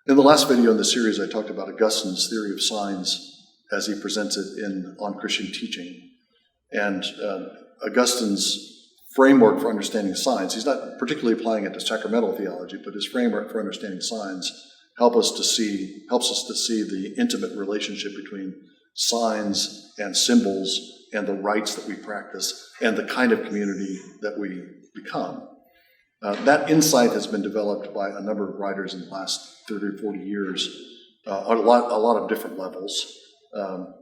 In the last video in the series, I talked about Augustine's theory of signs as he presents it on Christian teaching. And Augustine's framework for understanding signs, he's not particularly applying it to sacramental theology, but his framework for understanding signs helps us to see the intimate relationship between signs and symbols and the rites that we practice and the kind of community that we become. That insight has been developed by a number of writers in the last 30 or 40 years on a lot of different levels.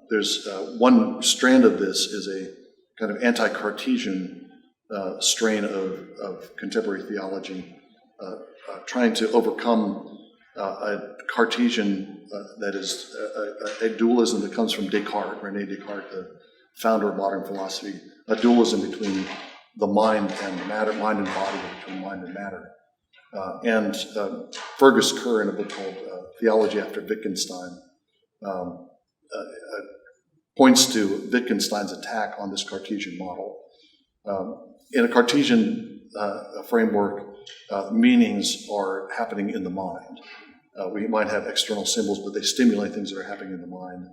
There's one strand of this is a kind of anti-Cartesian strain of contemporary theology, trying to overcome a Cartesian that is a dualism that comes from Descartes, René Descartes, the founder of modern philosophy, a dualism between the mind and matter, mind and body, between mind and matter. And Fergus Kerr, in a book called Theology After Wittgenstein, points to Wittgenstein's attack on this Cartesian model. In a Cartesian framework, meanings are happening in the mind. We might have external symbols, but they stimulate things that are happening in the mind,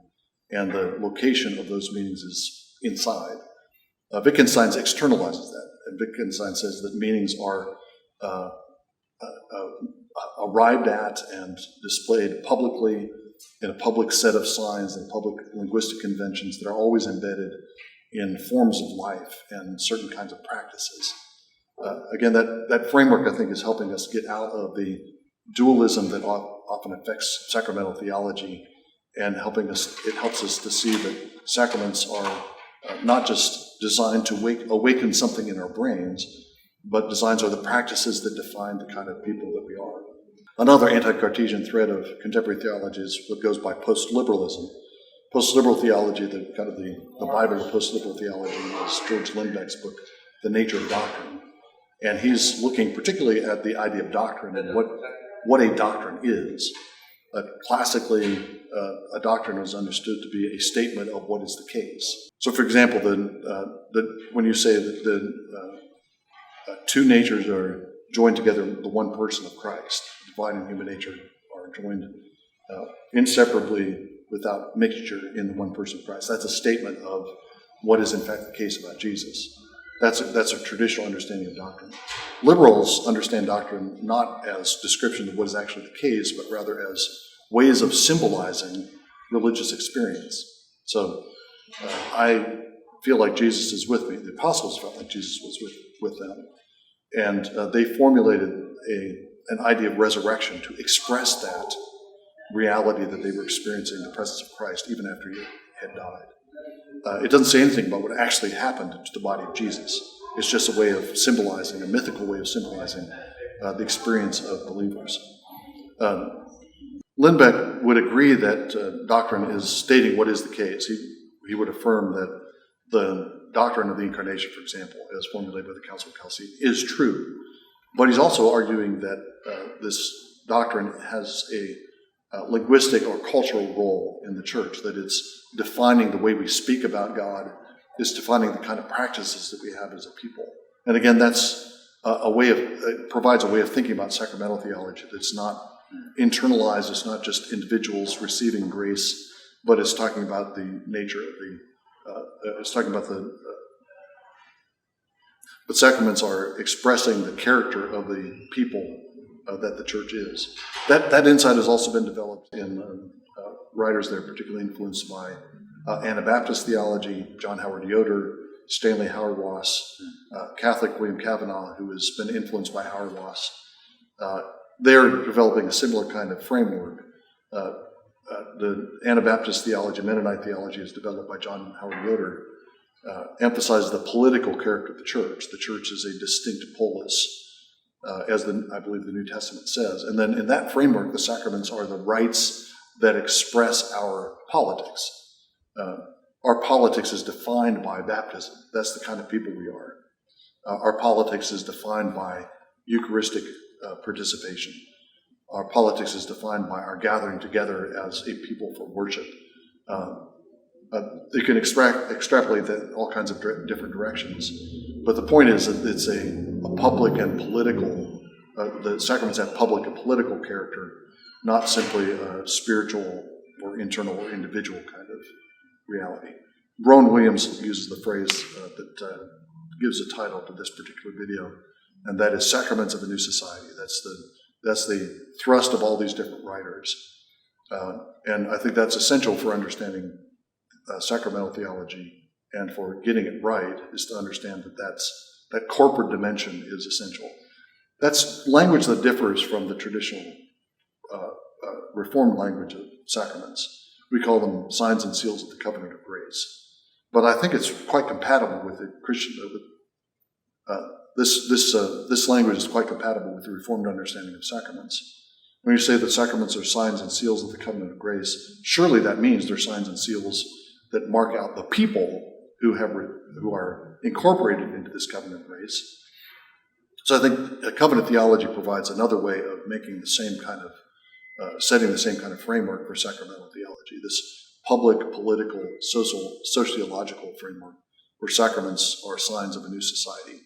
and the location of those meanings is inside. Wittgenstein externalizes that, and Wittgenstein says that meanings are arrived at and displayed publicly in a public set of signs and public linguistic conventions that are always embedded in forms of life and certain kinds of practices. Again, that framework, I think, is helping us get out of the dualism that often affects sacramental theology, and it helps us to see that sacraments are not just designed to awaken something in our brains, but designs are the practices that define the kind of people that we are. Another anti-Cartesian thread of contemporary theology is what goes by post-liberalism. Post-liberal theology, the Bible of post-liberal theology, is George Lindbeck's book, The Nature of Doctrine. And he's looking particularly at the idea of doctrine and what a doctrine is. Classically, a doctrine is understood to be a statement of what is the case. So, for example, when you say that the two natures are joined together, the one person of Christ, divine and human nature are joined inseparably without mixture in the one person of Christ. That's a statement of what is in fact the case about Jesus. That's a traditional understanding of doctrine. Liberals understand doctrine not as description of what is actually the case, but rather as ways of symbolizing religious experience. So I feel like Jesus is with me. The apostles felt like Jesus was with them. And they formulated an idea of resurrection to express that reality that they were experiencing in the presence of Christ even after he had died. It doesn't say anything about what actually happened to the body of Jesus. It's just a way of symbolizing, a mythical way of symbolizing the experience of believers. Lindbeck would agree that doctrine is stating what is the case. He would affirm that the doctrine of the Incarnation, for example, as formulated by the Council of Chalcedon, is true. But he's also arguing that this doctrine has a linguistic or cultural role in the church, that it's defining the way we speak about God, is defining the kind of practices that we have as a people. And again, that's it provides a way of thinking about sacramental theology that's not internalized. It's not just individuals receiving grace, but it's talking about the nature of it's talking about but sacraments are expressing the character of the people that the church is. That insight has also been developed in writers that are particularly influenced by Anabaptist theology, John Howard Yoder, Stanley Hauerwas, Catholic William Kavanaugh, who has been influenced by Hauerwas. They're developing a similar kind of framework. The Anabaptist theology, Mennonite theology, is developed by John Howard Yoder, emphasizes the political character of the church. The church is a distinct polis, as I believe the New Testament says. And then in that framework, the sacraments are the rites that express our politics. Our politics is defined by baptism. That's the kind of people we are. Our politics is defined by Eucharistic participation. Our politics is defined by our gathering together as a people for worship. You can extrapolate that in all kinds of different directions. But the point is that it's a public and political, the sacraments have public and political character, not simply a spiritual or internal or individual kind of reality. Rowan Williams uses the phrase that gives a title to this particular video, and that is Sacraments of a New Society. That's the thrust of all these different writers. And I think that's essential for understanding sacramental theology, and for getting it right is to understand that corporate dimension is essential. That's language that differs from the traditional Reformed language of sacraments. We call them signs and seals of the covenant of grace. But I think it's quite compatible with the Christian. This language is quite compatible with the Reformed understanding of sacraments. When you say that sacraments are signs and seals of the covenant of grace, surely that means they're signs and seals that mark out the people who are incorporated into this covenant of grace. So I think covenant theology provides another way of making the same kind of setting the same kind of framework for sacramental theology. This public, political, sociological framework where sacraments are signs of a new society.